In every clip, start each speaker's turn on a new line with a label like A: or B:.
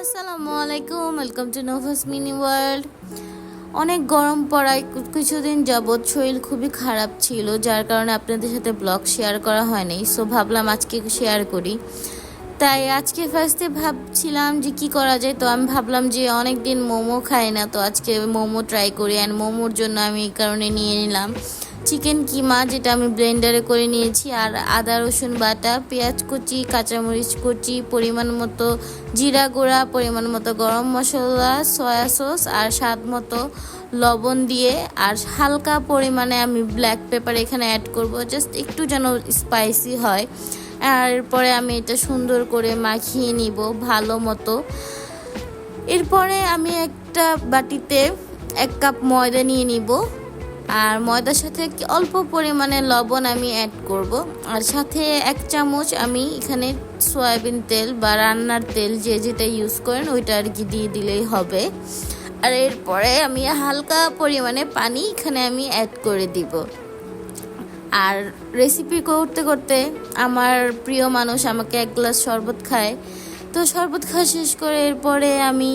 A: আসসালামু আলাইকুম, welcome to Nova's mini world. অনেক গরম পড়ায় কিছুদিন যাবৎ শরীর খুবই খারাপ ছিল, যার কারণে আপনাদের সাথে ব্লগ শেয়ার করা হয়নি। সো ভাবলাম আজকে শেয়ার করি। তাই আজকে ফার্স্টে ভাবছিলাম যে কি করা যায়, তো আমি ভাবলাম যে অনেক দিন মোমো খাই না, তো আজকে মোমো ট্রাই করি। অ্যান্ড মোমোর জন্য আমি এই কারণে নিয়ে নিলাম চিকেন কিমা, যেটা আমি ব্লেন্ডারে করে নিয়েছি, আর আদা রসুন বাটা, পেঁয়াজ কুচি, কাঁচামরিচ কুচি, পরিমাণ মতো জিরা গুঁড়া, পরিমাণ মতো গরম মশলা, সয়া সস আর স্বাদ মতো লবণ দিয়ে, আর হালকা পরিমাণে আমি ব্ল্যাক পেপার এখানে অ্যাড করব, জাস্ট একটু যেন স্পাইসি হয়। আর এরপরে আমি এটা সুন্দর করে মাখিয়ে নিব ভালো মতো। এরপরে আমি একটা বাটিতে 1 কাপ ময়দা নিয়ে নিব, আর ময়দার সাথে অল্প পরিমাণে লবণ আমি অ্যাড করব, আর সাথে 1 চামচ আমি এখানে সয়াবিন তেল বা রান্নার তেল যে যেটা ইউজ করেন ওইটা আর কি দিয়ে দিলেই হবে। আর এরপরে আমি হালকা পরিমাণে পানি এখানে আমি অ্যাড করে দিব। আর রেসিপি করতে করতে আমার প্রিয় মানুষ আমাকে 1 গ্লাস শরবত খায়, তো শরবত খাওয়া শেষ করে এরপরে আমি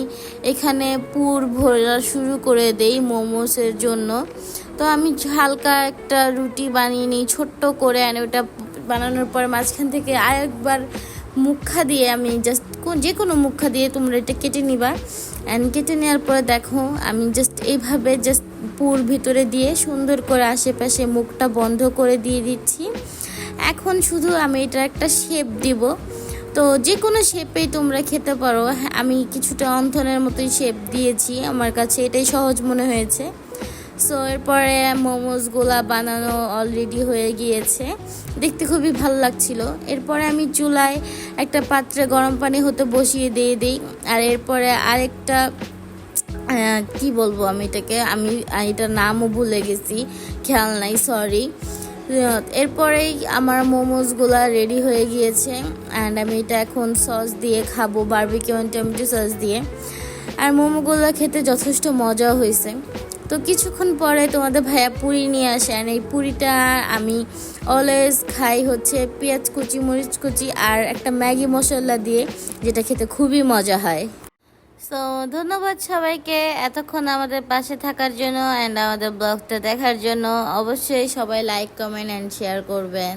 A: এখানে পুর ভরা শুরু করে দেই মোমোসের জন্য। তো আমি হালকা একটা রুটি বানিয়ে নিই ছোট্ট করে, আর ওটা বানানোর পর মাঝখান থেকে আরেকবার মুখা দিয়ে আমি জাস্ট যে কোনো মুখা দিয়ে তোমরা এটা কেটে নিবা। অ্যান্ড কেটে নেওয়ার পরে দেখো আমি জাস্ট এইভাবে জাস্ট পুর ভিতরে দিয়ে সুন্দর করে আশেপাশে মুখটা বন্ধ করে দিয়ে দিচ্ছি। এখন শুধু আমি এটা একটা শেপ দিব, তো যে কোনো শেপেই তোমরা খেতে পারো। আমি কিছুটা অন্থনের মতোই শেপ দিয়েছি, আমার কাছে এটাই সহজ মনে হয়েছে। সো এরপরে মোমোসগুলা বানানো অলরেডি হয়ে গিয়েছে, দেখতে খুবই ভালো লাগছিল। এরপরে আমি চুলায় একটা পাত্রে গরম পানি হতে বসিয়ে দিয়ে দিই, আর এরপরে আরেকটা কি বলবো আমি এটাকে, আমি এটার নামও ভুলে গেছি, খেয়াল নাই, সরি। এরপরেই আমার মোমোসগুলা রেডি হয়ে গিয়েছে, অ্যান্ড আমি এটা এখন সস দিয়ে খাবো, বারবিকিউ অ্যান্ড টমেটো সস দিয়ে। আর মোমোগুলো খেতে যথেষ্ট মজা হয়েছে। তো কিছুক্ষণ পরে তোমাদের ভাইয়া পুরি নিয়ে আসে, আর এই পুরিটা আমি অলওয়েজ খাই হচ্ছে পেঁয়াজ কুচি, মরিচ কুচি আর একটা ম্যাগি মশলা দিয়ে, যেটা খেতে খুবই মজা হয়। সো ধন্যবাদ সবাইকে এতক্ষণ আমাদের পাশে থাকার জন্য অ্যান্ড আমাদের ব্লগটা দেখার জন্য। অবশ্যই সবাই লাইক, কমেন্ট অ্যান্ড শেয়ার করবেন।